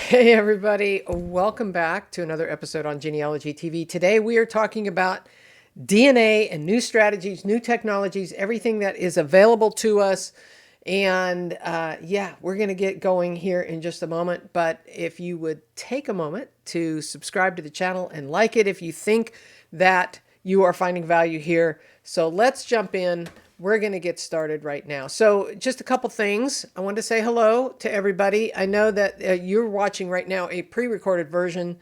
Hey everybody, welcome back to another episode on Genealogy TV. Today we are talking about DNA and new strategies, new technologies, everything that is available to us. And yeah, we're going to get going here in just a moment. But if you would take a moment to subscribe to the channel and like it if you think that you are finding value here. So let's jump in. We're going to get started right now. So just a couple things. I want to say hello to everybody. I know that you're watching right now a pre-recorded version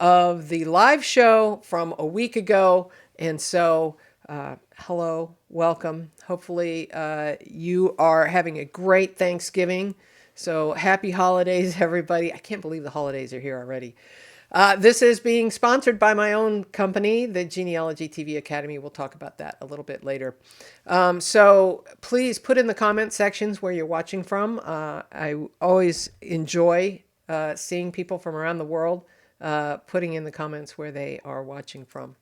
of the live show from a week ago. And so hello, welcome. Hopefully you are having a great Thanksgiving. So happy holidays, everybody. I can't believe the holidays are here already. This is being sponsored by my own company, the Genealogy TV Academy. We'll talk about that a little bit later. So please put in the comment sections where you're watching from. I always enjoy seeing people from around the world putting in the comments where they are watching from.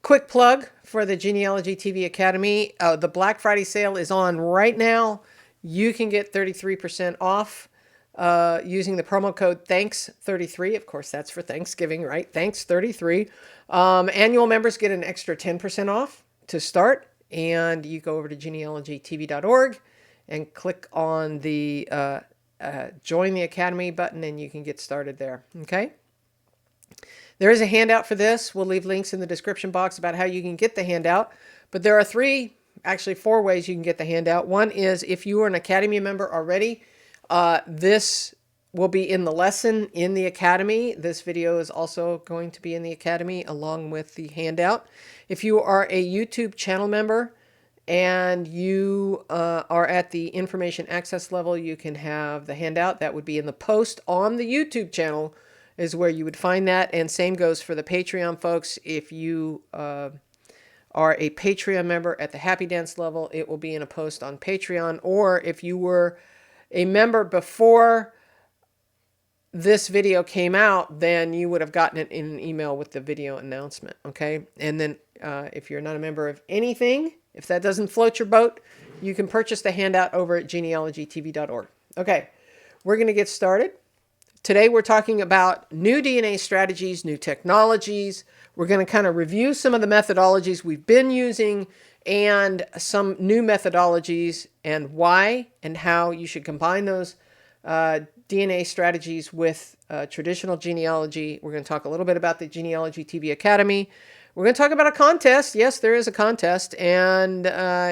Quick plug for the Genealogy TV Academy. The Black Friday sale is on right now. You can get 33% off. Using the promo code THANKS33. Of course, that's for Thanksgiving, right? THANKS33. Annual members get an extra 10% off to start. And you go over to genealogytv.org and click on the Join the Academy button, and you can get started there. Okay? There is a handout for this. We'll leave links in the description box about how you can get the handout. But there are actually four ways you can get the handout. One is if you are an Academy member already, this will be in the lesson in the Academy. This video is also going to be in the Academy along with the handout. If you are a YouTube channel member and you are at the information access level, you can have the handout. That would be in the post on the YouTube channel is where you would find that. And same goes for the Patreon folks. If you are a Patreon member at the Happy Dance level, it will be in a post on Patreon. Or if you were a member before this video came out, then you would have gotten it in an email with the video announcement. Okay. And then if you're not a member of anything, if that doesn't float your boat, you can purchase the handout over at genealogytv.org. Okay. We're going to get started. Today, we're talking about new DNA strategies, new technologies. We're going to kind of review some of the methodologies we've been using and some new methodologies and why and how you should combine those DNA strategies with traditional genealogy. We're going to talk a little bit about the Genealogy TV Academy. We're going to talk about a contest. Yes, there is a contest, and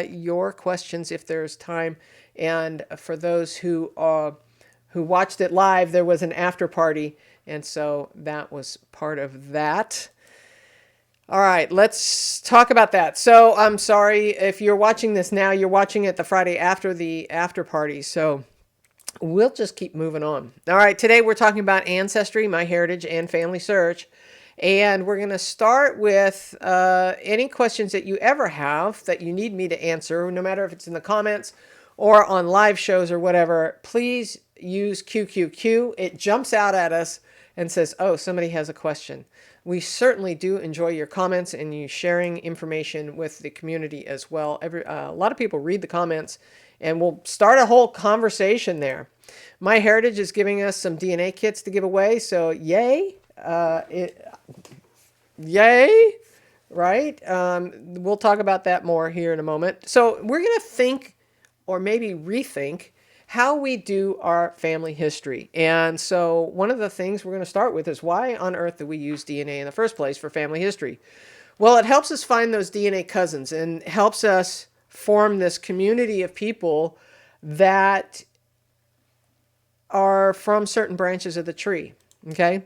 your questions if there's time. And for those who watched it live, there was an after party, and so that was part of that. All right, let's talk about that. So I'm sorry if you're watching this now, you're watching it the Friday after the after party. So we'll just keep moving on. All right, today we're talking about Ancestry, MyHeritage, and Family Search. And we're going to start with any questions that you ever have that you need me to answer, no matter if it's in the comments or on live shows or whatever. Please use QQQ. It jumps out at us and says, oh, somebody has a question. We certainly do enjoy your comments and you sharing information with the community as well. A lot of people read the comments, and we'll start a whole conversation there. MyHeritage is giving us some DNA kits to give away, so yay. Yay, right? We'll talk about that more here in a moment. So we're going to think, or maybe rethink, how we do our family history. And so one of the things we're going to start with is, why on earth do we use DNA in the first place for family history? Well, it helps us find those DNA cousins and helps us form this community of people that are from certain branches of the tree. Okay.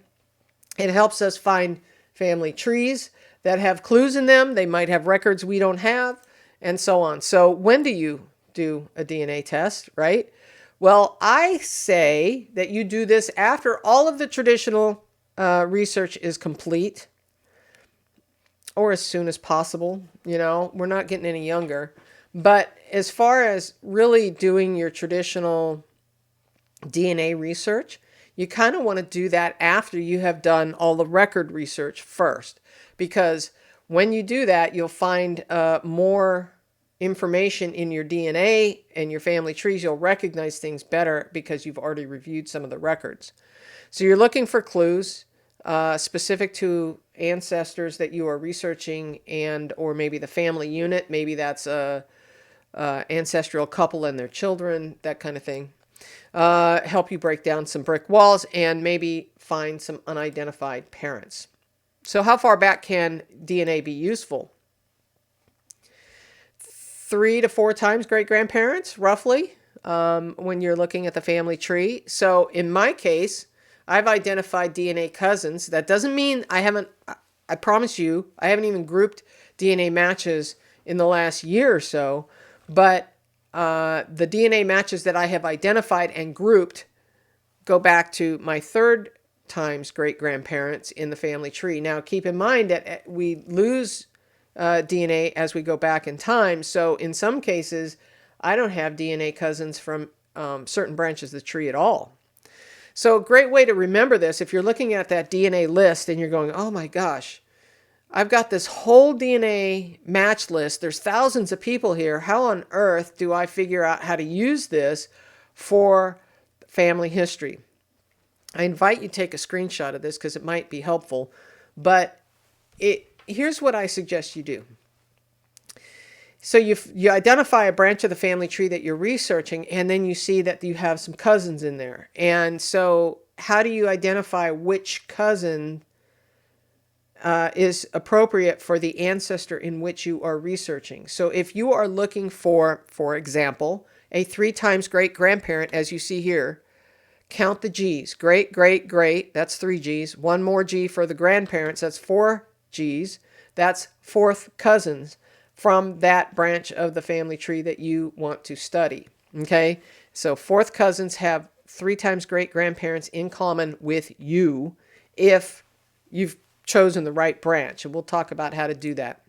It helps us find family trees that have clues in them. They might have records we don't have, and so on. So when do you do a DNA test, right? Well, I say that you do this after all of the traditional research is complete, or as soon as possible. You know, we're not getting any younger. But as far as really doing your traditional DNA research, you kind of want to do that after you have done all the record research first. Because when you do that, you'll find more information in your DNA and your family trees, you'll recognize things better because you've already reviewed some of the records. So you're looking for clues specific to ancestors that you are researching, and or maybe the family unit. Maybe that's a ancestral couple and their children, that kind of thing. Help you break down some brick walls and maybe find some unidentified parents. So how far back can DNA be useful? 3 to 4 times great-grandparents, roughly, when you're looking at the family tree. So in my case, I've identified DNA cousins. That doesn't mean I promise you, I haven't even grouped DNA matches in the last year or so, but the DNA matches that I have identified and grouped go back to my 3rd times great-grandparents in the family tree. Now, keep in mind that we lose DNA as we go back in time. So in some cases, I don't have DNA cousins from certain branches of the tree at all. So a great way to remember this, if you're looking at that DNA list and you're going, oh my gosh, I've got this whole DNA match list. There's thousands of people here. How on earth do I figure out how to use this for family history? I invite you to take a screenshot of this because it might be helpful. But here's what I suggest you do. So you identify a branch of the family tree that you're researching, and then you see that you have some cousins in there. And so how do you identify which cousin is appropriate for the ancestor in which you are researching? So if you are looking for example, a 3 times great-grandparent, as you see here, count the G's. Great, great, great, that's 3 G's. 1 more G for the grandparents, that's 4 G's. That's 4th cousins from that branch of the family tree that you want to study. Okay, so 4th cousins have 3 times great-grandparents in common with you if you've chosen the right branch, and we'll talk about how to do that.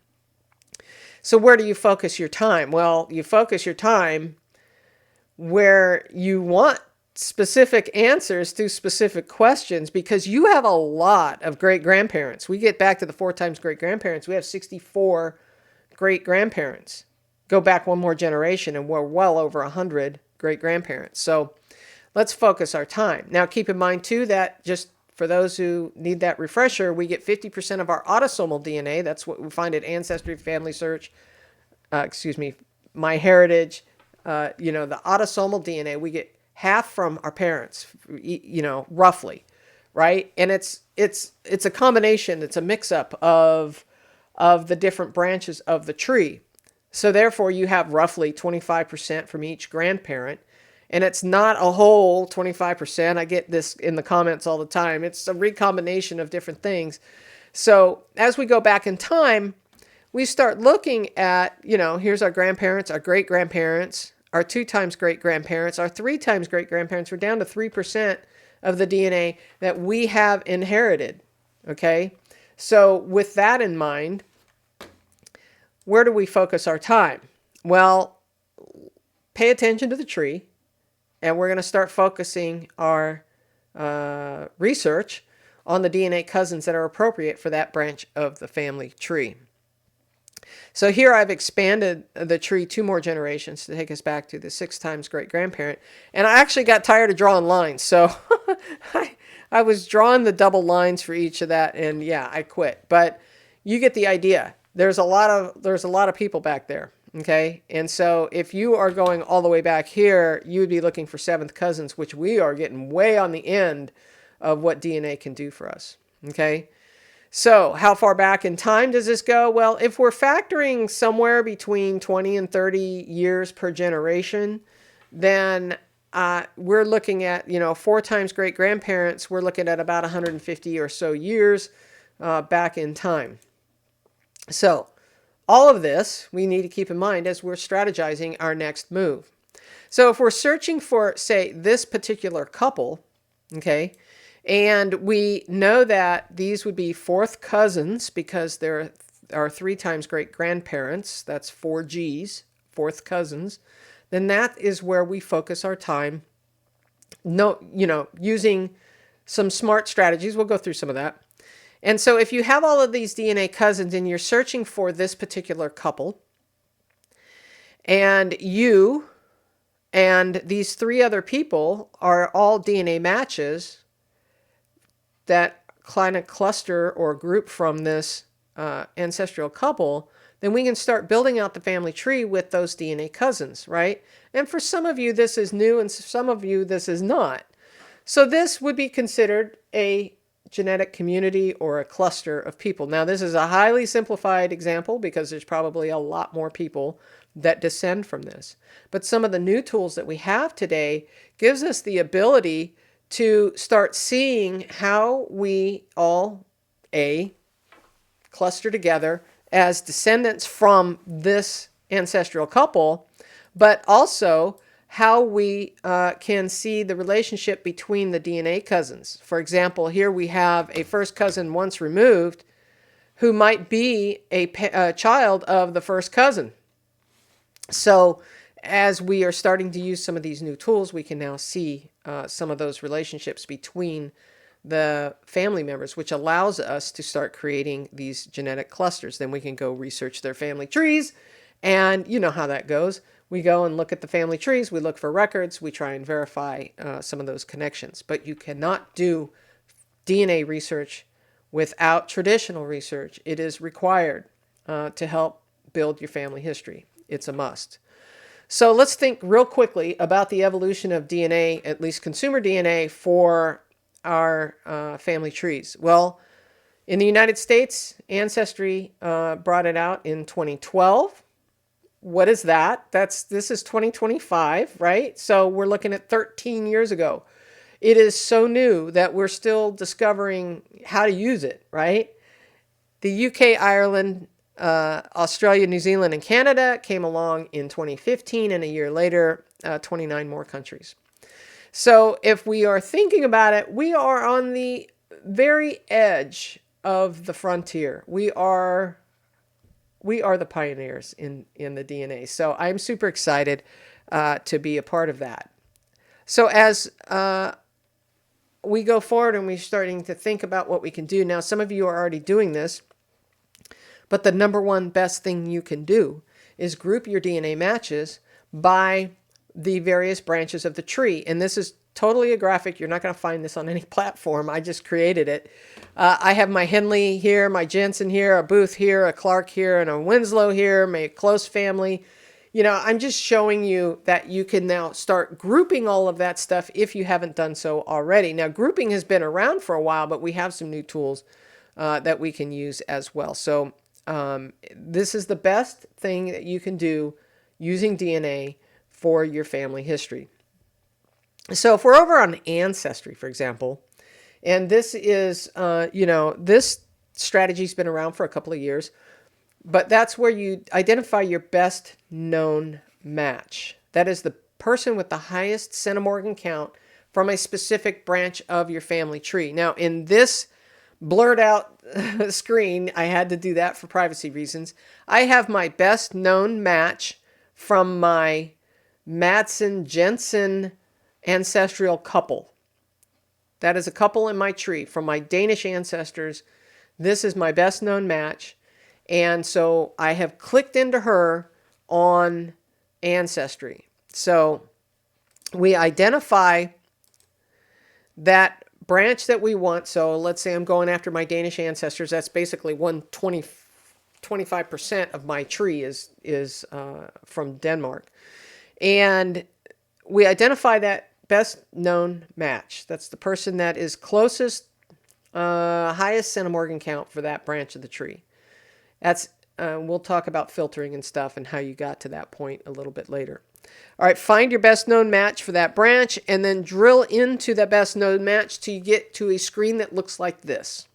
So where do you focus your time? Well, you focus your time where you want specific answers to specific questions, because you have a lot of great-grandparents. We get back to the 4 times great-grandparents. We have 64 great-grandparents. Go back 1 more generation and we're well over 100 great-grandparents. So let's focus our time. Now keep in mind too that, just for those who need that refresher, we get 50% of our autosomal DNA. That's what we find at Ancestry, Family Search, MyHeritage. The autosomal DNA, we get half from our parents, roughly, right? And it's a combination, it's a mix-up of the different branches of the tree. So therefore, you have roughly 25% from each grandparent. And it's not a whole 25%. I get this in the comments all the time. It's a recombination of different things. So as we go back in time, we start looking at, here's our grandparents, our great-grandparents, our 2 times great-grandparents, our 3 times great-grandparents. We're down to 3% of the DNA that we have inherited, okay? So with that in mind, where do we focus our time? Well, pay attention to the tree, and we're going to start focusing our research on the DNA cousins that are appropriate for that branch of the family tree. So here I've expanded the tree 2 more generations to take us back to the 6 times great-grandparent. And I actually got tired of drawing lines. So I was drawing the double lines for each of that, and yeah, I quit. But you get the idea. There's a lot of people back there. Okay. And so if you are going all the way back here, you would be looking for 7th cousins, which we are getting way on the end of what DNA can do for us. Okay. So how far back in time does this go? Well, if we're factoring somewhere between 20 and 30 years per generation, then we're looking at, 4 times great-grandparents, we're looking at about 150 or so years back in time. So all of this we need to keep in mind as we're strategizing our next move. So if we're searching for, say, this particular couple, okay, and we know that these would be 4th cousins because there are 3 times great-grandparents, that's 4 Gs, 4th cousins, then that is where we focus our time, using some smart strategies. We'll go through some of that. And so if you have all of these DNA cousins and you're searching for this particular couple, And you and these three other people are all DNA matches that kind of cluster or group from this ancestral couple, then we can start building out the family tree with those DNA cousins, right? And for some of you, this is new, and some of you, this is not. So this would be considered a genetic community or a cluster of people. Now, this is a highly simplified example because there's probably a lot more people that descend from this. But some of the new tools that we have today gives us the ability to start seeing how we all, cluster together as descendants from this ancestral couple, but also how we can see the relationship between the DNA cousins. For example, here we have a first cousin once removed who might be a child of the first cousin. So as we are starting to use some of these new tools, we can now see some of those relationships between the family members, which allows us to start creating these genetic clusters. Then we can go research their family trees, and you know how that goes. We go and look at the family trees, we look for records, we try and verify some of those connections. But you cannot do DNA research without traditional research. It is required to help build your family history. It's a must. So let's think real quickly about the evolution of DNA, at least consumer DNA, for our family trees. Well, in the United States, Ancestry brought it out in 2012. What is that? This is 2025, right? So we're looking at 13 years ago. It is so new that we're still discovering how to use it, right? The UK, Ireland, Australia, New Zealand, and Canada came along in 2015, and a year later, 29 more countries. So if we are thinking about it, we are on the very edge of the frontier. We are the pioneers in the DNA. So I'm super excited to be a part of that. So as we go forward and we're starting to think about what we can do. Now, some of you are already doing this, but the number one best thing you can do is group your DNA matches by the various branches of the tree. And this is totally a graphic. You're not going to find this on any platform. I just created it. I have my Henley here, my Jensen here, a Booth here, a Clark here, and a Winslow here, my close family. You know, I'm just showing you that you can now start grouping all of that stuff if you haven't done so already. Now, grouping has been around for a while, but we have some new tools that we can use as well. So this is the best thing that you can do using DNA for your family history. So if we're over on Ancestry, for example, and this is, this strategy's been around for a couple of years, but that's where you identify your best known match. That is the person with the highest centimorgan count from a specific branch of your family tree. Now, in this blurred out screen, I had to do that for privacy reasons. I have my best known match from my Madsen-Jensen ancestral couple. That is a couple in my tree from my Danish ancestors. This is my best known match. And so I have clicked into her on Ancestry. So we identify that branch that we want. So let's say I'm going after my Danish ancestors. That's basically 25% of my tree is from Denmark. And we identify that best known match. That's the person that is closest, highest centimorgan count for that branch of the tree. That's we'll talk about filtering and stuff and how you got to that point a little bit later. All right, find your best known match for that branch and then drill into the best known match till you get to a screen that looks like this.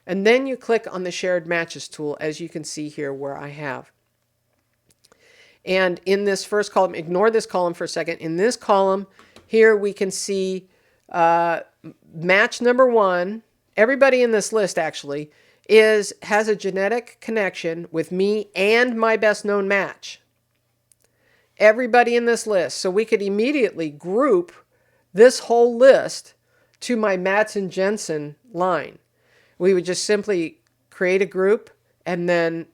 And then you click on the Shared Matches tool, as you can see here where I have. And in this first column, ignore this column for a second. In this column here, we can see match number one. Everybody in this list actually has a genetic connection with me and my best known match. Everybody in this list. So we could immediately group this whole list to my Madsen-Jensen line. We would just simply create a group and then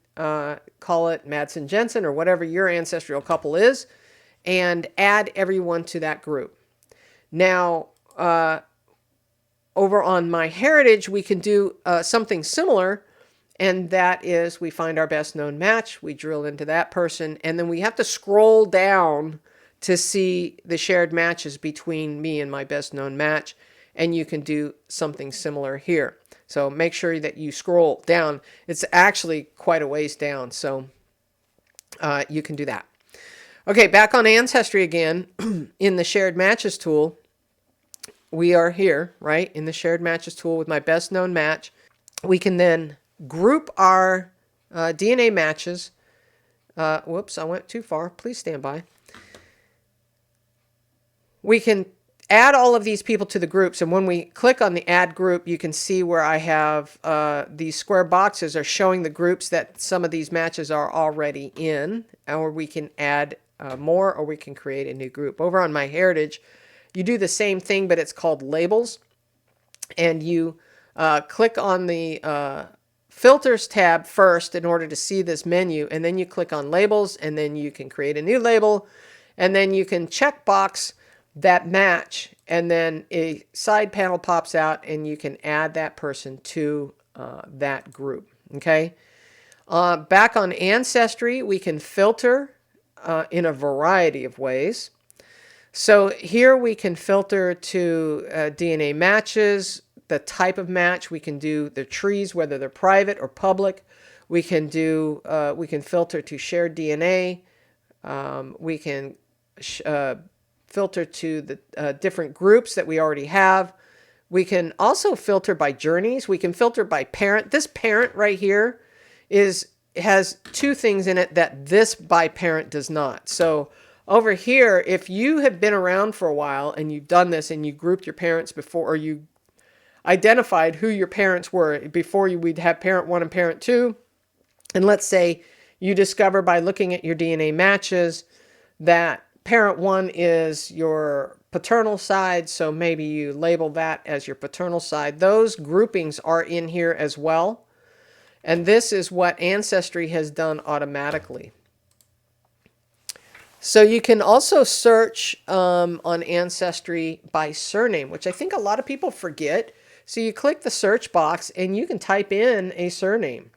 call it Madsen Jensen or whatever your ancestral couple is, and add everyone to that group. Now, over on MyHeritage, we can do something similar, and that is we find our best known match, we drill into that person, and then we have to scroll down to see the shared matches between me and my best known match, and you can do something similar here. So make sure that you scroll down. It's actually quite a ways down, so you can do that. Okay, back on Ancestry again, in the Shared Matches tool, we are here, right, in the Shared Matches tool with my best known match. We can then group our DNA matches. Whoops, I went too far. Please stand by. We can add all of these people to the groups, and when we click on the Add Group, you can see where I have these square boxes are showing the groups that some of these matches are already in, or we can add more, or we can create a new group. Over on MyHeritage, you do the same thing, but it's called Labels, and you click on the Filters tab first in order to see this menu, and then you click on Labels, and then you can create a new label, and then you can check box that match, and then a side panel pops out, and you can add that person to that group. Okay. Back on Ancestry, we can filter in a variety of ways. So here we can filter to DNA matches, the type of match. We can do the trees, whether they're private or public. We can do we can filter to shared DNA. We can filter to the different groups that we already have. We can also filter by journeys. We can filter by parent. This parent right here has two things in it that this by parent does not. So over here, if you have been around for a while and you've done this and you grouped your parents before, or you identified who your parents were before we'd have parent 1 and parent 2, and let's say you discover by looking at your DNA matches that parent 1 is your paternal side, so maybe you label that as your paternal side. Those groupings are in here as well, and this is what Ancestry has done automatically. So you can also search on Ancestry by surname, which I think a lot of people forget. So you click the search box and you can type in a surname.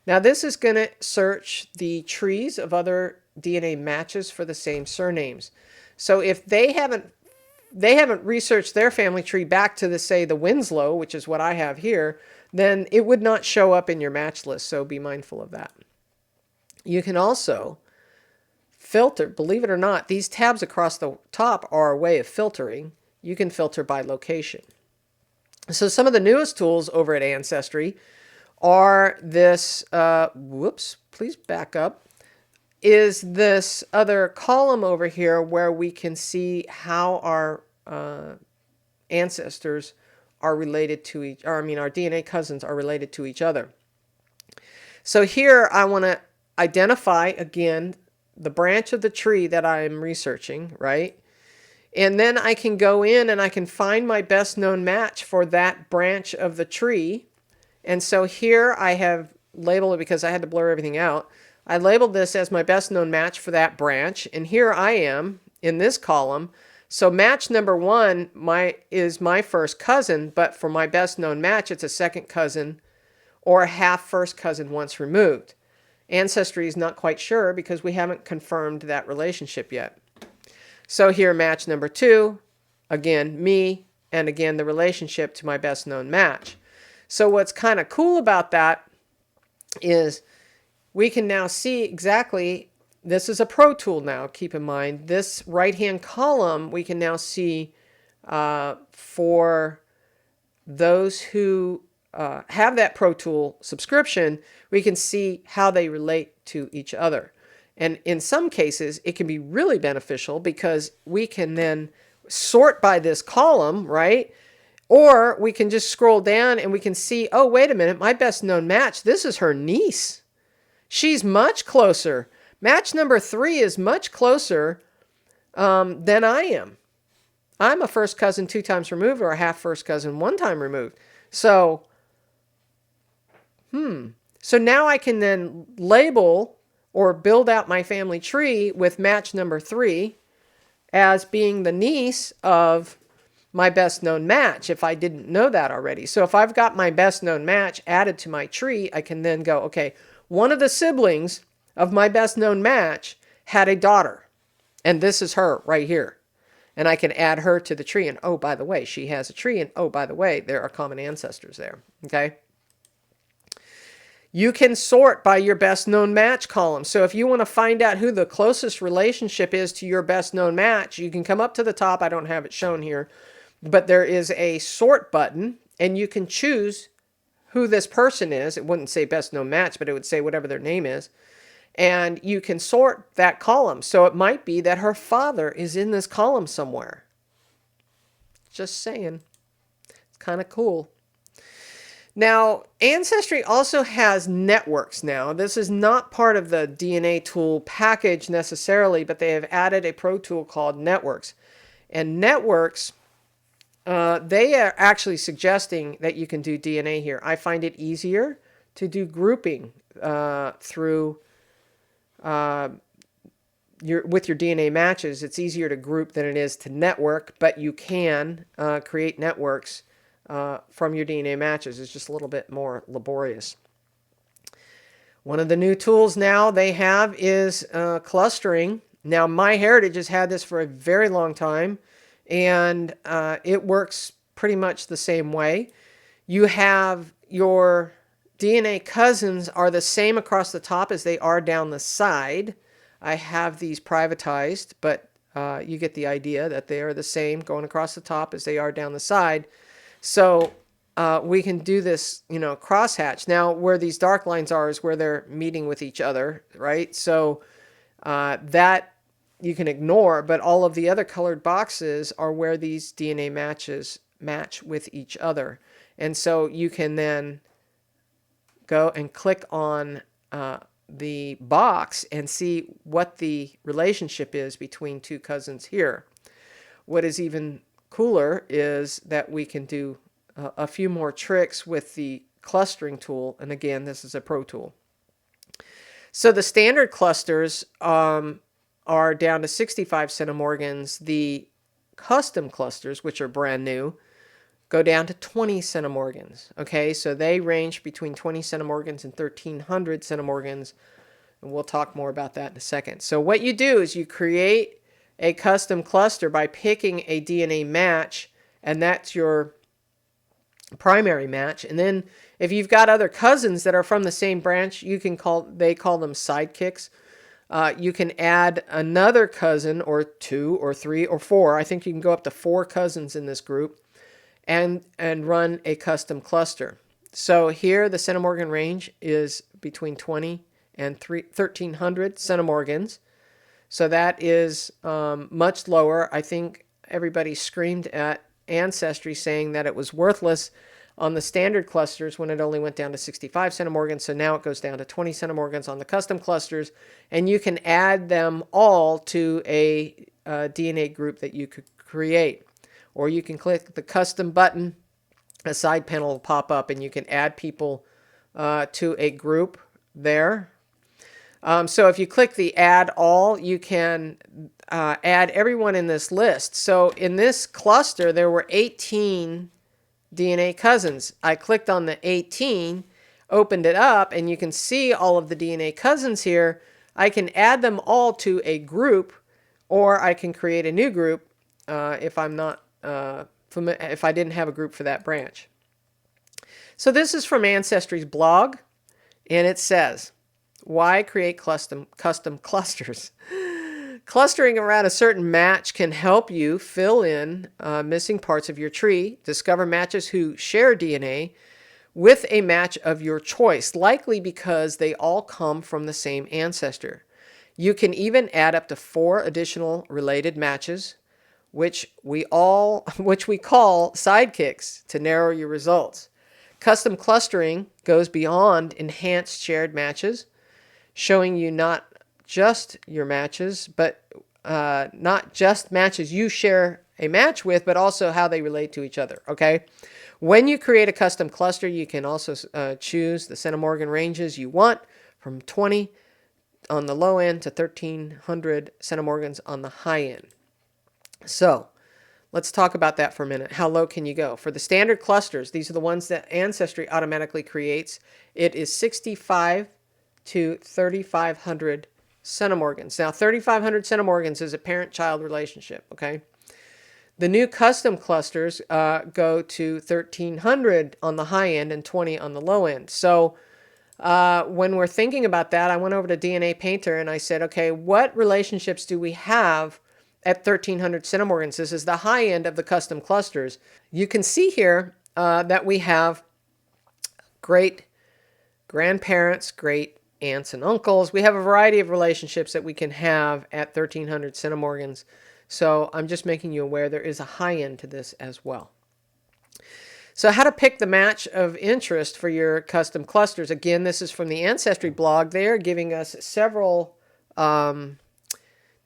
Now this is going to search the trees of other DNA matches for the same surnames. So if they haven't researched their family tree back to say the Winslow, which is what I have here, then it would not show up in your match list. So be mindful of that. You can also filter, believe it or not, these tabs across the top are a way of filtering. You can filter by location. So some of the newest tools over at Ancestry are this, whoops, please back up, is this other column over here where we can see how our ancestors are related to each, or I mean our DNA cousins are related to each other. So here I want to identify again the branch of the tree that I'm researching, right? And then I can go in and I can find my best known match for that branch of the tree. And so here I have labeled it, because I had to blur everything out, I labeled this as my best known match for that branch. And here I am in this column. So match number 1 is my first cousin, but for my best known match, it's a second cousin or a half first cousin once removed. Ancestry is not quite sure because we haven't confirmed that relationship yet. So here, match number 2, again, me, and again, the relationship to my best known match. So what's kind of cool about that is we can now see exactly, this is a pro tool now, keep in mind, this right-hand column, we can now see for those who have that Pro Tool subscription, we can see how they relate to each other. And in some cases, it can be really beneficial because we can then sort by this column, right? Or we can just scroll down and we can see, oh, wait a minute, my best known match, this is her niece. She's much closer. Match number 3 is much closer than I am. I'm a first cousin 2 times removed, or a half first cousin 1 time removed. So, So now I can then label or build out my family tree with match number 3 as being the niece of my best known match if I didn't know that already. So if I've got my best known match added to my tree, I can then go, okay, one of the siblings of my best known match had a daughter, and this is her right here. And I can add her to the tree, and oh, by the way, she has a tree, and oh, by the way, there are common ancestors there, okay? You can sort by your best known match column. So if you want to find out who the closest relationship is to your best known match, you can come up to the top. I don't have it shown here, but there is a sort button, and you can choose who this person is. It wouldn't say best known match, but it would say whatever their name is. And you can sort that column. So it might be that her father is in this column somewhere. Just saying. It's kind of cool. Now, Ancestry also has networks now. This is not part of the DNA tool package necessarily, but they have added a pro tool called Networks. And Networks, they are actually suggesting that you can do DNA here. I find it easier to do grouping through with your DNA matches. It's easier to group than it is to network, but you can create networks from your DNA matches. It's just a little bit more laborious. One of the new tools now they have is clustering. Now, MyHeritage has had this for a very long time, and it works pretty much the same way. You have your DNA cousins are the same across the top as they are down the side. I have these privatized, but you get the idea that they are the same going across the top as they are down the side. So we can do this, crosshatch. Now, where these dark lines are is where they're meeting with each other, right? So that you can ignore, but all of the other colored boxes are where these DNA matches match with each other. And so you can then go and click on the box and see what the relationship is between two cousins here. What is even cooler is that we can do a few more tricks with the clustering tool. And again, this is a pro tool. So the standard clusters are down to 65 centimorgans. The custom clusters, which are brand new, go down to 20 centimorgans. Okay, so they range between 20 centimorgans and 1300 centimorgans. And we'll talk more about that in a second. So what you do is you create a custom cluster by picking a DNA match, and that's your primary match. And then if you've got other cousins that are from the same branch, they call them sidekicks. You can add another cousin, or 2 or 3 or 4. I think you can go up to 4 cousins in this group and run a custom cluster. So here the centimorgan range is between 20 and 1300 centimorgans. So that is much lower. I think everybody screamed at Ancestry saying that it was worthless on the standard clusters when it only went down to 65 centimorgans. So now it goes down to 20 centimorgans on the custom clusters. And you can add them all to a DNA group that you could create. Or you can click the custom button. A side panel will pop up and you can add people to a group there. So if you click the add all, you can add everyone in this list. So in this cluster, there were 18 DNA cousins. I clicked on the 18, opened it up, and you can see all of the DNA cousins here. I can add them all to a group, or I can create a new group if I'm not if I didn't have a group for that branch. So this is from Ancestry's blog, and it says, why create custom clusters? Clustering around a certain match can help you fill in missing parts of your tree, discover matches who share DNA with a match of your choice, likely because they all come from the same ancestor. You can even add up to 4 additional related matches, which we call sidekicks, to narrow your results. Custom clustering goes beyond enhanced shared matches, showing you not just your matches, but not just matches you share a match with, but also how they relate to each other, okay? When you create a custom cluster, you can also choose the centimorgan ranges you want from 20 on the low end to 1,300 centimorgans on the high end. So let's talk about that for a minute. How low can you go? For the standard clusters, these are the ones that Ancestry automatically creates. It is 65 to 3,500 centimorgans. Now, 3,500 centimorgans is a parent-child relationship, okay? The new custom clusters go to 1,300 on the high end and 20 on the low end. So when we're thinking about that, I went over to DNA Painter and I said, okay, what relationships do we have at 1,300 centimorgans? This is the high end of the custom clusters. You can see here that we have great grandparents, great aunts and uncles. We have a variety of relationships that we can have at 1,300 centimorgans. So I'm just making you aware there is a high end to this as well. So how to pick the match of interest for your custom clusters. Again, this is from the Ancestry blog. They are giving us several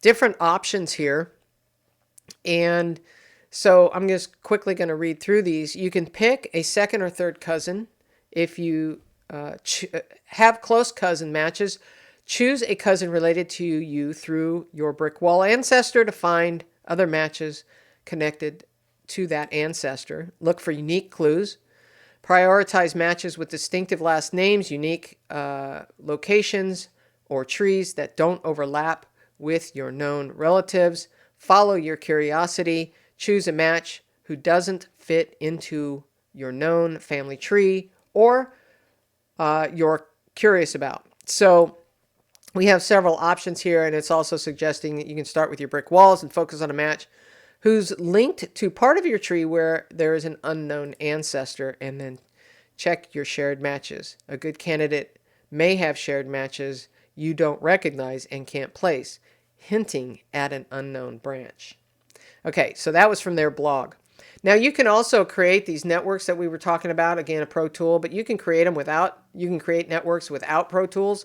different options here. And so I'm just quickly going to read through these. You can pick a second or third cousin. If you have close cousin matches, choose a cousin related to you through your brick wall ancestor to find other matches connected to that ancestor. Look for unique clues. Prioritize matches with distinctive last names, unique locations, or trees that don't overlap with your known relatives. Follow your curiosity. Choose a match who doesn't fit into your known family tree or you're curious about. So we have several options here, and it's also suggesting that you can start with your brick walls and focus on a match who's linked to part of your tree where there is an unknown ancestor, and then check your shared matches. A good candidate may have shared matches you don't recognize and can't place, hinting at an unknown branch. Okay, so that was from their blog. Now you can also create these networks that we were talking about, again, a Pro Tool, but you can create them you can create networks without Pro Tools.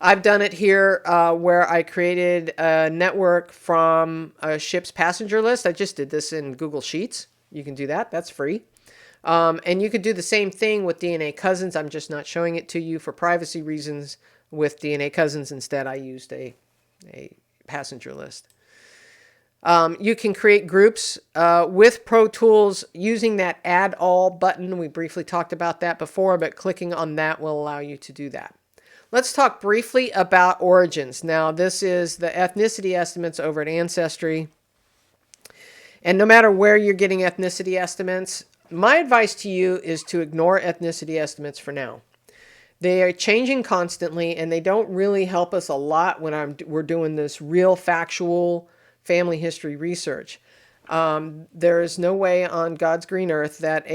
I've done it here where I created a network from a ship's passenger list. I just did this in Google Sheets. You can do that. That's free. And you could do the same thing with DNA cousins. I'm just not showing it to you for privacy reasons with DNA cousins. Instead, I used a passenger list. You can create groups with Pro Tools using that Add All button. We briefly talked about that before, but clicking on that will allow you to do that. Let's talk briefly about origins. Now, this is the ethnicity estimates over at Ancestry. And no matter where you're getting ethnicity estimates, my advice to you is to ignore ethnicity estimates for now. They are changing constantly, and they don't really help us a lot when we're doing this real factual family history research. There is no way on God's green earth that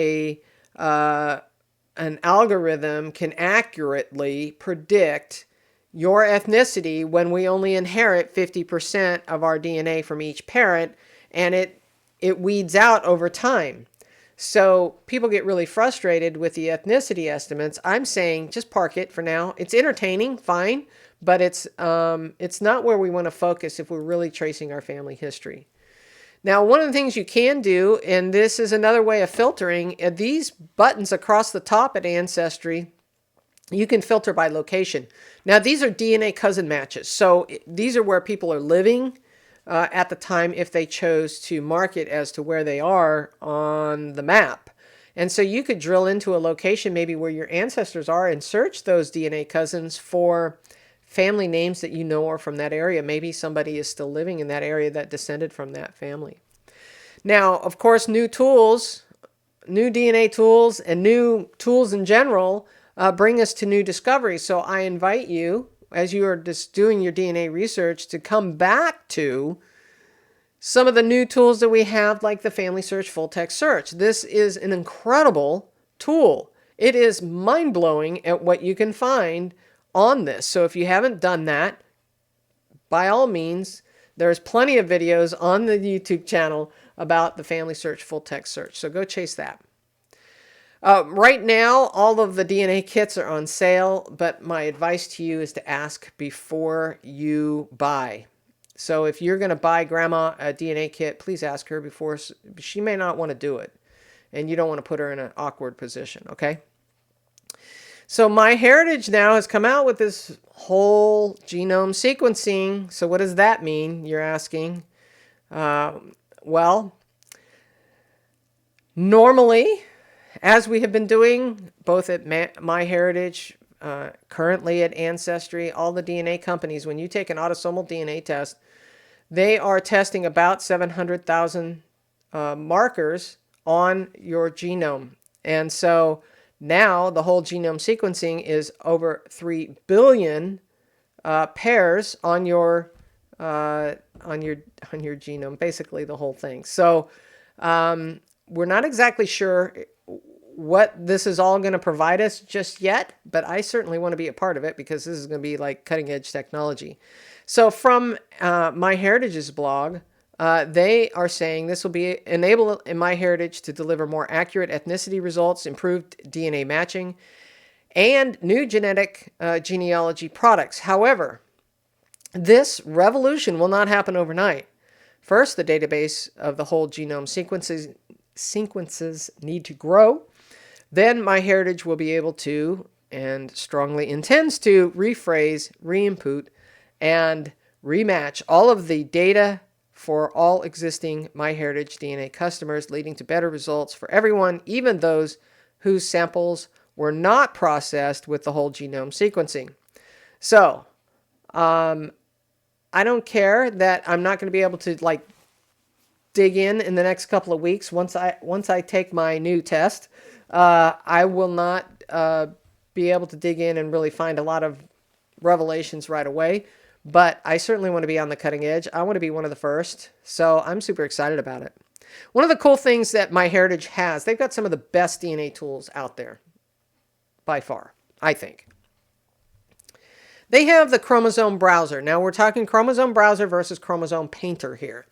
an algorithm can accurately predict your ethnicity when we only inherit 50% of our DNA from each parent, and it weeds out over time. So people get really frustrated with the ethnicity estimates. I'm saying just park it for now. It's entertaining, fine, but it's not where we want to focus if we're really tracing our family history. Now, one of the things you can do, and this is another way of filtering, these buttons across the top at Ancestry, you can filter by location. Now, these are DNA cousin matches. So these are where people are living at the time if they chose to mark it as to where they are on the map. And so you could drill into a location maybe where your ancestors are and search those DNA cousins for family names that you know are from that area. Maybe somebody is still living in that area that descended from that family. Now, of course, new tools, new DNA tools, and new tools in general bring us to new discoveries. So I invite you, as you are just doing your DNA research, to come back to some of the new tools that we have, like the Family Search Full Text Search. This is an incredible tool. It is mind-blowing at what you can find on this. So if you haven't done that, by all means, there's plenty of videos on the YouTube channel about the Family Search Full Text Search. So go chase that. Right now, all of the DNA kits are on sale, but my advice to you is to ask before you buy. So if you're going to buy grandma a DNA kit, please ask her before. She may not want to do it, and you don't want to put her in an awkward position, okay? So MyHeritage now has come out with this whole genome sequencing. So what does that mean, you're asking? Well, normally, as we have been doing both at MyHeritage, currently at Ancestry, all the DNA companies, when you take an autosomal DNA test, they are testing about 700,000 markers on your genome. And so now the whole genome sequencing is over 3 billion pairs on your genome, basically the whole thing. So we're not exactly sure what this is all going to provide us just yet, but I certainly want to be a part of it because this is going to be like cutting edge technology. So from MyHeritage's blog, they are saying this will enable MyHeritage to deliver more accurate ethnicity results, improved DNA matching, and new genetic genealogy products. However, this revolution will not happen overnight. First, the database of the whole genome sequences need to grow. Then MyHeritage will be able to, and strongly intends to, rephrase, re-input, and rematch all of the data for all existing MyHeritage DNA customers, leading to better results for everyone, even those whose samples were not processed with the whole genome sequencing. So, I don't care that I'm not going to be able to like dig in the next couple of weeks. Once I take my new test, I will not be able to dig in and really find a lot of revelations right away. But I certainly want to be on the cutting edge. I want to be one of the first. So I'm super excited about it. One of the cool things that MyHeritage has, they've got some of the best DNA tools out there, by far, I think. They have the chromosome browser. Now we're talking chromosome browser versus chromosome painter here.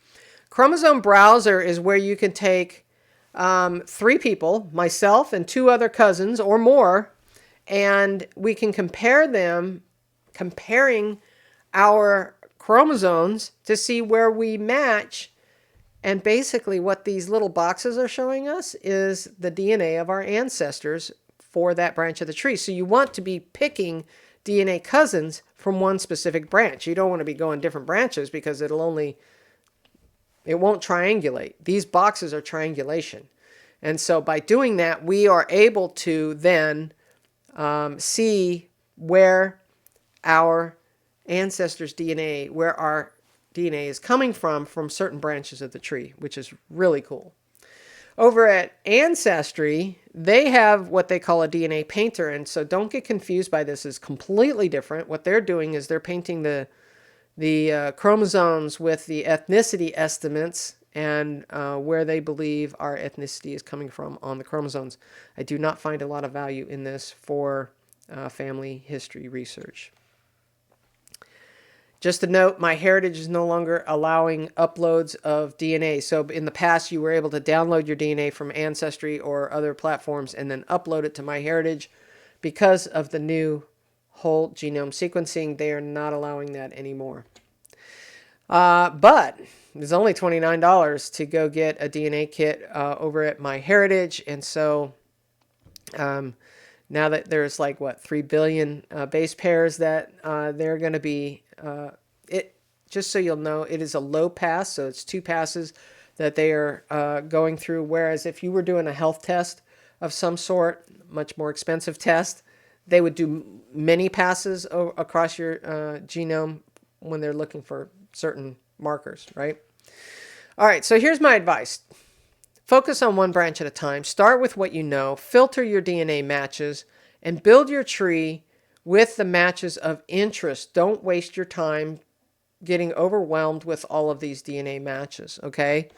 Chromosome browser is where you can take 3 people, myself and 2 other cousins or more, and we can compare them, comparing our chromosomes to see where we match. And basically what these little boxes are showing us is the DNA of our ancestors for that branch of the tree. So you want to be picking DNA cousins from one specific branch. You don't want to be going different branches because it won't triangulate. These boxes are triangulation. And so by doing that, we are able to then see where our ancestors' DNA, where our DNA is coming from certain branches of the tree, which is really cool. Over at Ancestry, they have what they call a DNA painter. And so don't get confused by this. It's completely different. What they're doing is they're painting the chromosomes with the ethnicity estimates and where they believe our ethnicity is coming from on the chromosomes. I do not find a lot of value in this for family history research. Just a note, MyHeritage is no longer allowing uploads of DNA. So in the past, you were able to download your DNA from Ancestry or other platforms and then upload it to MyHeritage. Because of the new whole genome sequencing, they are not allowing that anymore. But it's only $29 to go get a DNA kit over at MyHeritage. And so now that there's like, 3 billion base pairs that they're going to be... just so you'll know, it is a low pass, so it's 2 passes that they are going through, whereas if you were doing a health test of some sort, much more expensive test, they would do many passes across your genome when they're looking for certain markers, right? All right, so here's my advice. Focus on one branch at a time. Start with what you know, filter your DNA matches, and build your tree with the matches of interest. Don't waste your time getting overwhelmed with all of these DNA matches, okay?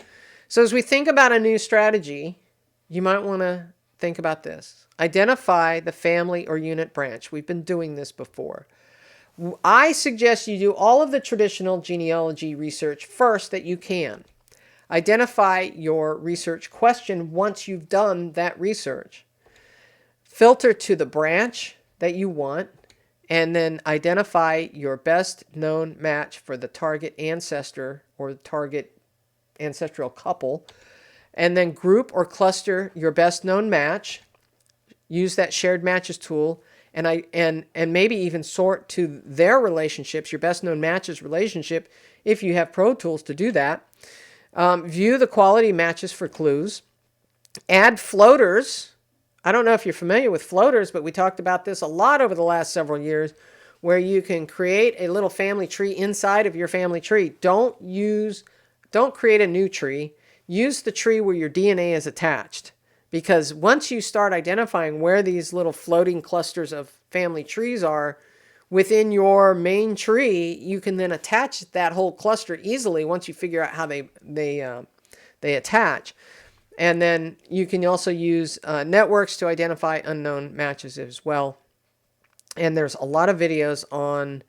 So as we think about a new strategy, you might want to think about this. Identify the family or unit branch. We've been doing this before. I suggest you do all of the traditional genealogy research first that you can. Identify your research question once you've done that research. Filter to the branch that you want. and then identify your best known match for the target ancestor or the target ancestral couple, and then group or cluster your best known match. Use that shared matches tool, and maybe even sort to their relationships, your best known matches relationship, if you have Pro Tools to do that. View the quality matches for clues. Add floaters. I don't know if you're familiar with floaters, but we talked about this a lot over the last several years, where you can create a little family tree inside of your family tree. Don't create a new tree. Use the tree where your DNA is attached. Because once you start identifying where these little floating clusters of family trees are within your main tree, you can then attach that whole cluster easily once you figure out how they attach. And then you can also use networks to identify unknown matches as well. And there's a lot of videos on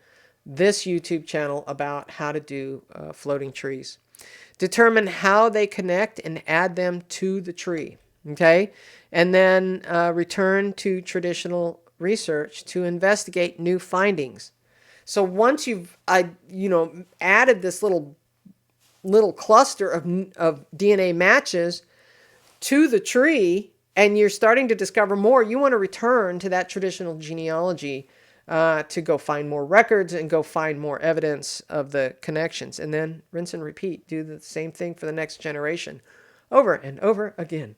this YouTube channel about how to do floating trees. Determine how they connect and add them to the tree. Okay, and then return to traditional research to investigate new findings. So once you've added this little cluster of DNA matches to the tree, and you're starting to discover more, you want to return to that traditional genealogy to go find more records and go find more evidence of the connections, and then rinse and repeat. Do the same thing for the next generation over and over again.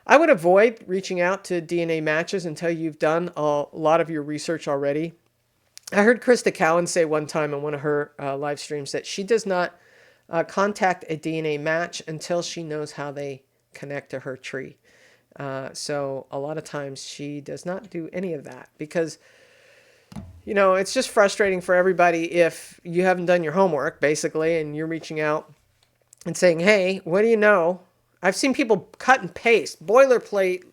I would avoid reaching out to DNA matches until you've done a lot of your research already. I heard Krista Cowan say one time in one of her live streams that she does not contact a DNA match until she knows how they connect to her tree. So a lot of times she does not do any of that because, it's just frustrating for everybody if you haven't done your homework, basically, and you're reaching out and saying, hey, what do you know? I've seen people cut and paste, boilerplate,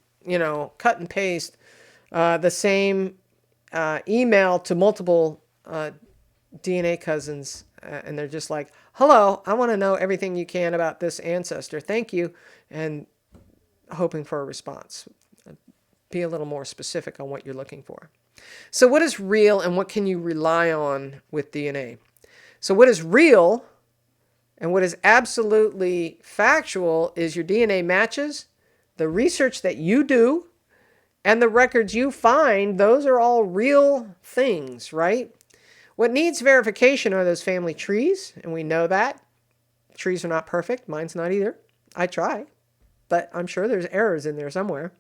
cut and paste the same email to multiple DNA cousins. And they're just like, hello, I want to know everything you can about this ancestor. Thank you. And hoping for a response. Be a little more specific on what you're looking for. So what is real and what can you rely on with DNA? So what is real and what is absolutely factual is your DNA matches, the research that you do, and the records you find. Those are all real things, right? What needs verification are those family trees, and we know that. Trees are not perfect. Mine's not either. I try, but I'm sure there's errors in there somewhere.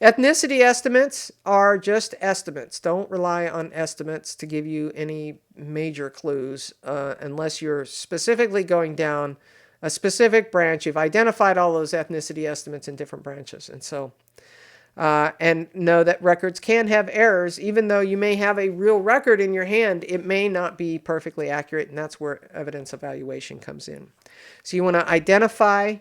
Ethnicity estimates are just estimates. Don't rely on estimates to give you any major clues unless you're specifically going down a specific branch. You've identified all those ethnicity estimates in different branches. And so, and know that records can have errors. Even though you may have a real record in your hand, it may not be perfectly accurate, and that's where evidence evaluation comes in. So you want to identify,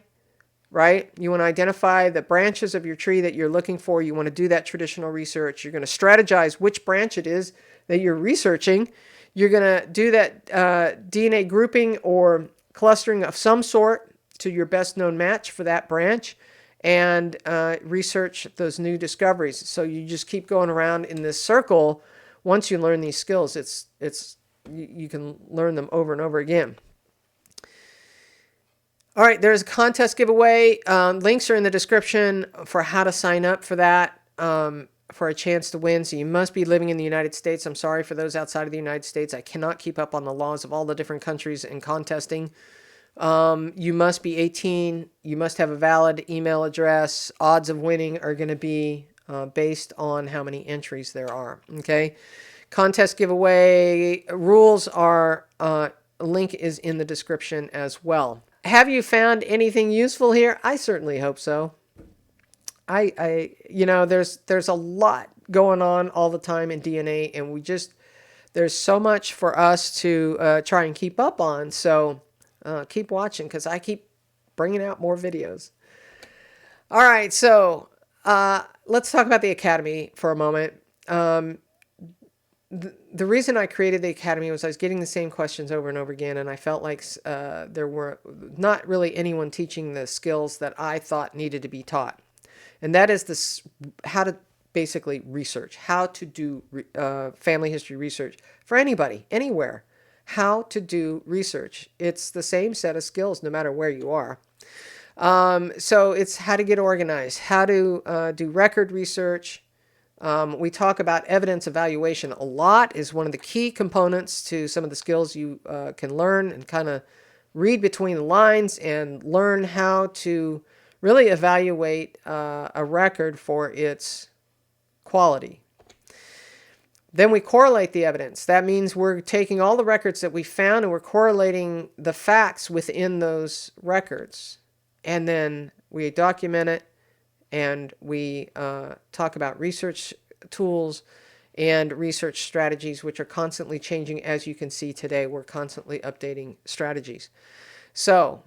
right? You want to identify the branches of your tree that you're looking for. You want to do that traditional research. You're going to strategize which branch it is that you're researching. You're going to do that DNA grouping or clustering of some sort to your best known match for that branch, and research those new discoveries. So you just keep going around in this circle. Once you learn these skills, you can learn them over and over again. All right, there's a contest giveaway. Links are in the description for how to sign up for that, for a chance to win. So you must be living in the United States. I'm sorry for those outside of the United States. I cannot keep up on the laws of all the different countries in contesting. You must be 18. You must have a valid email address. Odds of winning are going to be based on how many entries there are. Okay. Contest giveaway rules are, link is in the description as well. Have you found anything useful here? I certainly hope so. There's a lot going on all the time in DNA, and there's so much for us to try and keep up on. So keep watching, because I keep bringing out more videos. All right, so let's talk about the Academy for a moment. The reason I created the Academy was I was getting the same questions over and over again, and I felt like there were not really anyone teaching the skills that I thought needed to be taught. And that is how to basically research, how to do family history research for anybody, anywhere. How to do research. It's the same set of skills no matter where you are. So it's how to get organized, how to do record research. We talk about evidence evaluation a lot. Is one of the key components to some of the skills you can learn, and kind of read between the lines and learn how to really evaluate a record for its quality. Then we correlate the evidence. That means we're taking all the records that we found and we're correlating the facts within those records. And then we document it, and we talk about research tools and research strategies, which are constantly changing. As you can see today, we're constantly updating strategies. So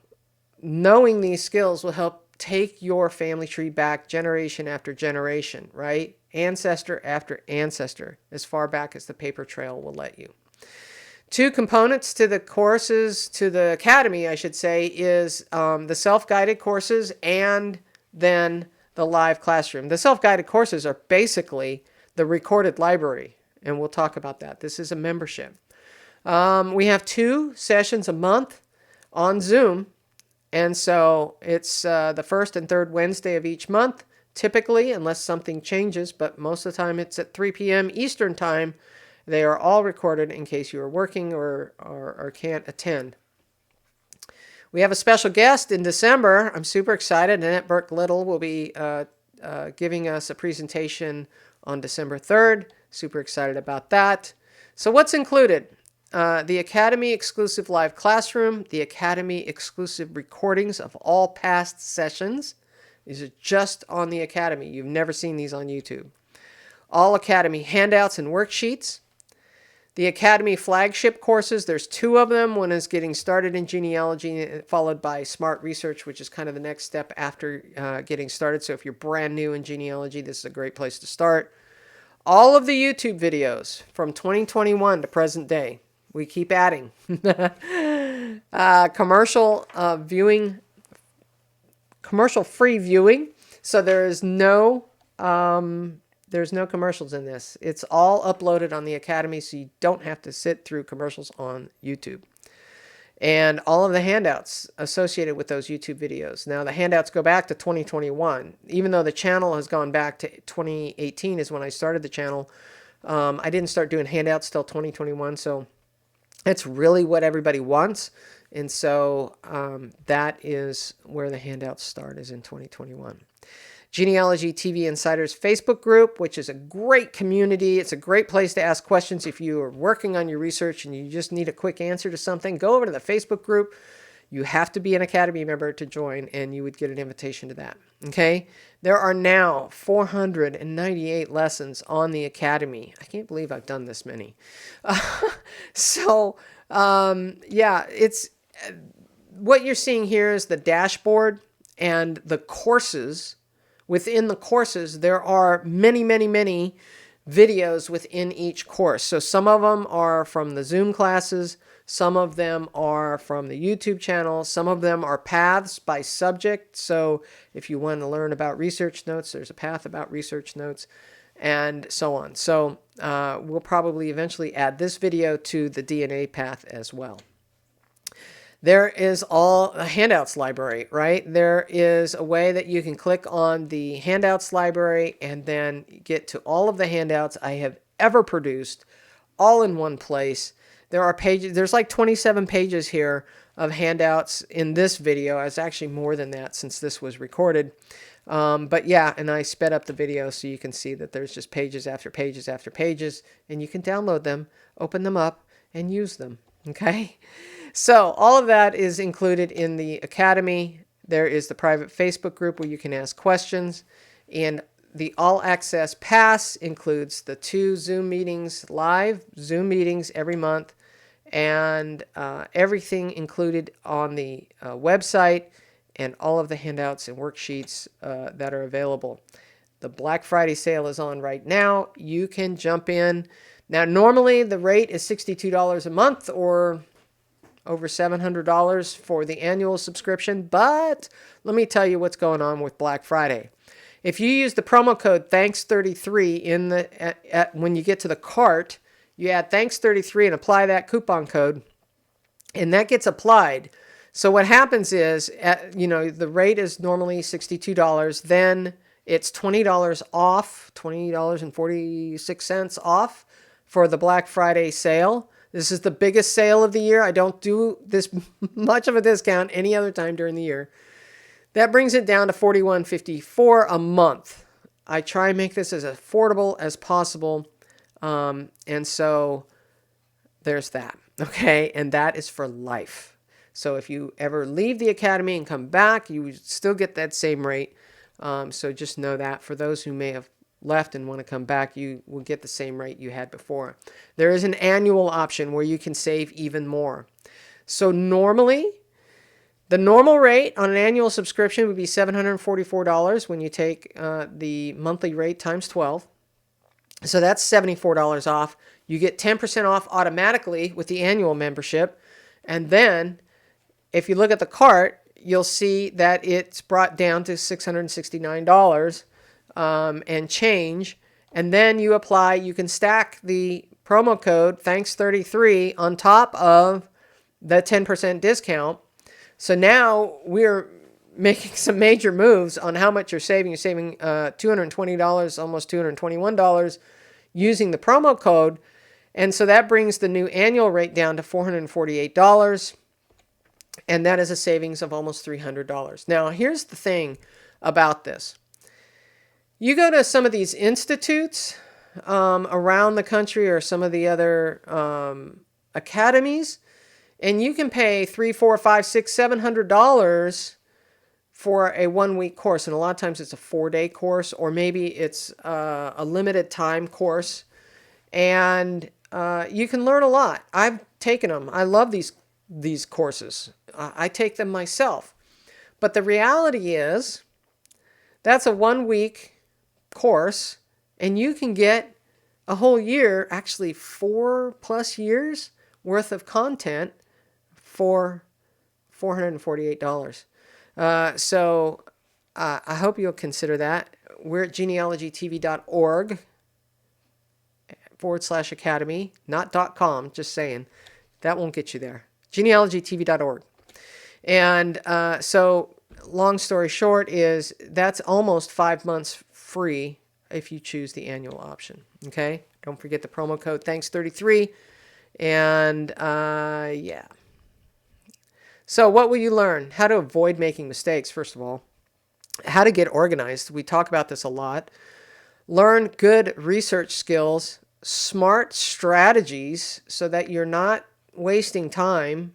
knowing these skills will help take your family tree back generation after generation, right? Ancestor after ancestor, as far back as the paper trail will let you. Two components to the courses, to the academy, I should say, is the self-guided courses and then the live classroom. The self-guided courses are basically the recorded library, and we'll talk about that. This is a membership. We have 2 sessions a month on Zoom, and so it's the first and third Wednesday of each month, typically, unless something changes, but most of the time it's at 3 p.m. Eastern Time. They are all recorded in case you are working or can't attend. We have a special guest in December. I'm super excited. Annette Burke-Little will be giving us a presentation on December 3rd. Super excited about that. So what's included? The Academy exclusive live classroom, the Academy exclusive recordings of all past sessions. These are just on the Academy. You've never seen these on YouTube. All Academy handouts and worksheets. The Academy flagship courses, there's 2 of them. One is getting started in genealogy, followed by smart research, which is kind of the next step after getting started. So if you're brand new in genealogy, this is a great place to start. All of the YouTube videos from 2021 to present day. We keep adding. Commercial-free viewing. So there's no commercials in this. It's all uploaded on the Academy, so you don't have to sit through commercials on YouTube. And all of the handouts associated with those YouTube videos. Now, the handouts go back to 2021. Even though the channel has gone back to 2018 is when I started the channel, I didn't start doing handouts till 2021, so that's really what everybody wants. And so that is where the handouts start, is in 2021. Genealogy TV Insiders Facebook group, which is a great community. It's a great place to ask questions if you are working on your research and you just need a quick answer to something. Go over to the Facebook group. You have to be an Academy member to join, and you would get an invitation to that. Okay? There are now 498 lessons on the Academy. I can't believe I've done this many. Yeah, it's what you're seeing here is the dashboard and the courses. Within the courses, there are many, many, many videos within each course. So some of them are from the Zoom classes. Some of them are from the YouTube channel. Some of them are paths by subject. So if you want to learn about research notes, there's a path about research notes, and so on. So we'll probably eventually add this video to the DNA path as well. There is a handouts library, right? There is a way that you can click on the handouts library and then get to all of the handouts I have ever produced, all in one place. There are pages, there's like 27 pages here of handouts in this video. It's actually more than that since this was recorded. But yeah, and I sped up the video so you can see that there's just pages after pages after pages, and you can download them, open them up, and use them. Okay? So all of that is included in the Academy. There is the private Facebook group where you can ask questions. And the All Access Pass includes the 2 Zoom meetings, live Zoom meetings every month, and everything included on the website, and all of the handouts and worksheets that are available. The Black Friday sale is on right now. You can jump in. Now, normally the rate is $62 a month, or over $700 for the annual subscription, but let me tell you what's going on with Black Friday. If you use the promo code Thanks33 in when you get to the cart, you add Thanks33 and apply that coupon code, and that gets applied. So what happens is, the rate is normally $62. Then it's $20 off, $20.46 off for the Black Friday sale. This is the biggest sale of the year. I don't do this much of a discount any other time during the year. That brings it down to $41.54 a month. I try and make this as affordable as possible. And so there's that. Okay. And that is for life. So if you ever leave the Academy and come back, you still get that same rate. So just know that for those who may have left and want to come back, you will get the same rate you had before. There is an annual option where you can save even more. So normally, the normal rate on an annual subscription would be $744 when you take the monthly rate times 12. So that's $74 off. You get 10% off automatically with the annual membership. And then if you look at the cart, you'll see that it's brought down to $669 and change. And then you can stack the promo code Thanks33 on top of the 10% discount. So now we're making some major moves on how much you're saving. You're saving $220, almost $221 using the promo code. And so that brings the new annual rate down to $448. And that is a savings of almost $300. Now, here's the thing about this. You go to some of these institutes around the country or some of the other academies, and you can pay $300, $400, $500, $600, $700 for a 1-week course. And a lot of times it's a 4-day course, or maybe it's a limited time course. And you can learn a lot. I've taken them. I love these courses. I take them myself. But the reality is that's a 1-week course, and you can get a whole year, actually 4+ years worth of content for $448. So I hope you'll consider that. We're at genealogytv.org/academy, not .com, just saying. That won't get you there. genealogytv.org. And so long story short is that's almost 5 months free if you choose the annual option. Okay? Don't forget the promo code Thanks33. And yeah. So what will you learn? How to avoid making mistakes, first of all. How to get organized. We talk about this a lot. Learn good research skills, smart strategies so that you're not wasting time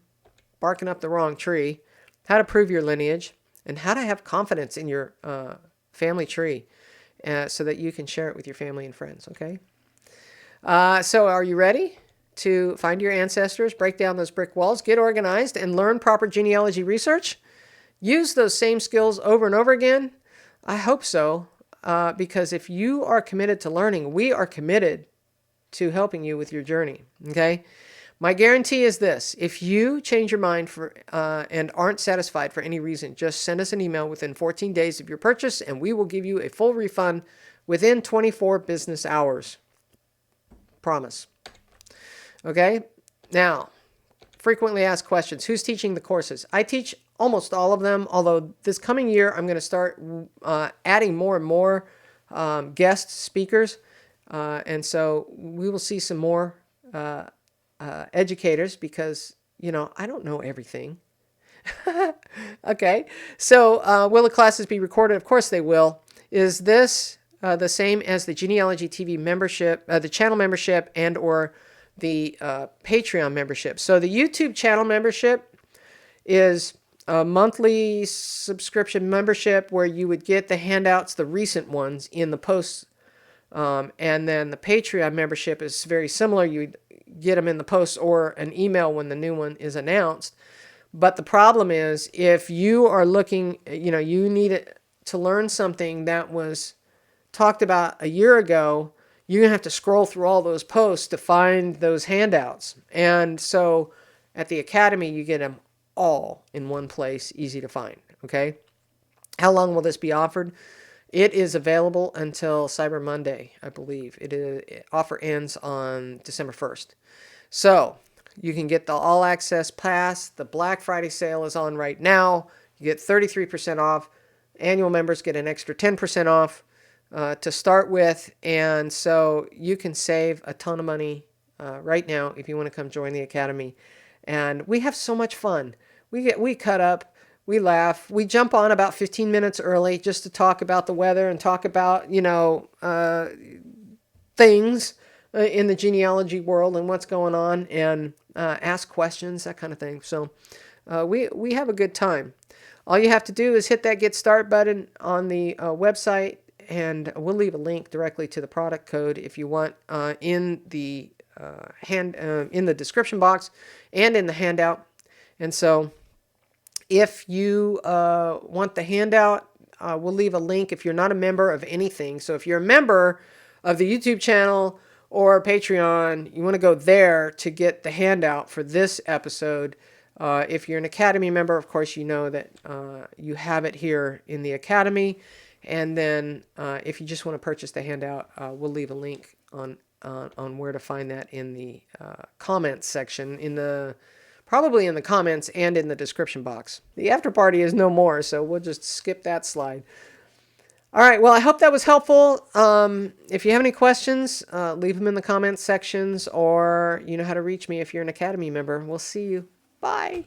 barking up the wrong tree. How to prove your lineage, and how to have confidence in your family tree so that you can share it with your family and friends, okay? So are you ready to find your ancestors, break down those brick walls, get organized, and learn proper genealogy research? Use those same skills over and over again? I hope so, because if you are committed to learning, we are committed to helping you with your journey, okay? My guarantee is this: if you change your mind and aren't satisfied for any reason, just send us an email within 14 days of your purchase, and we will give you a full refund within 24 business hours. Promise. Okay? Now, frequently asked questions. Who's teaching the courses? I teach almost all of them, although this coming year I'm going to start adding more and more guest speakers. And so we will see some more educators because, I don't know everything. Okay. So will the classes be recorded? Of course they will. Is this the same as the Genealogy TV membership, the channel membership, and or the Patreon membership? So the YouTube channel membership is a monthly subscription membership where you would get the handouts, the recent ones, in the posts. And then the Patreon membership is very similar. You get them in the post or an email when the new one is announced. But the problem is, if you are looking, you need to learn something that was talked about a year ago, you're going to have to scroll through all those posts to find those handouts. And so at the Academy, you get them all in one place, easy to find. Okay? How long will this be offered? It is available until Cyber Monday, I believe. Offer ends on December 1st. So you can get the All Access Pass. The Black Friday sale is on right now. You get 33% off. Annual members get an extra 10% off to start with. And so you can save a ton of money right now if you want to come join the Academy. And we have so much fun. We cut up, we laugh, we jump on about 15 minutes early just to talk about the weather and talk about, things in the genealogy world and what's going on, and ask questions, that kind of thing. So we have a good time. All you have to do is hit that Get Start button on the website, and we'll leave a link directly to the product code if you want in the in the description box and in the handout. And so if you want the handout, we'll leave a link if you're not a member of anything. So if you're a member of the YouTube channel or Patreon, you want to go there to get the handout for this episode. If you're an Academy member, of course, you know that you have it here in the Academy. And then if you just want to purchase the handout, we'll leave a link on where to find that in the comments section, probably in the comments and in the description box. The after party is no more, so we'll just skip that slide. All right, well, I hope that was helpful. If you have any questions, leave them in the comments sections, or you know how to reach me if you're an Academy member. We'll see you. Bye.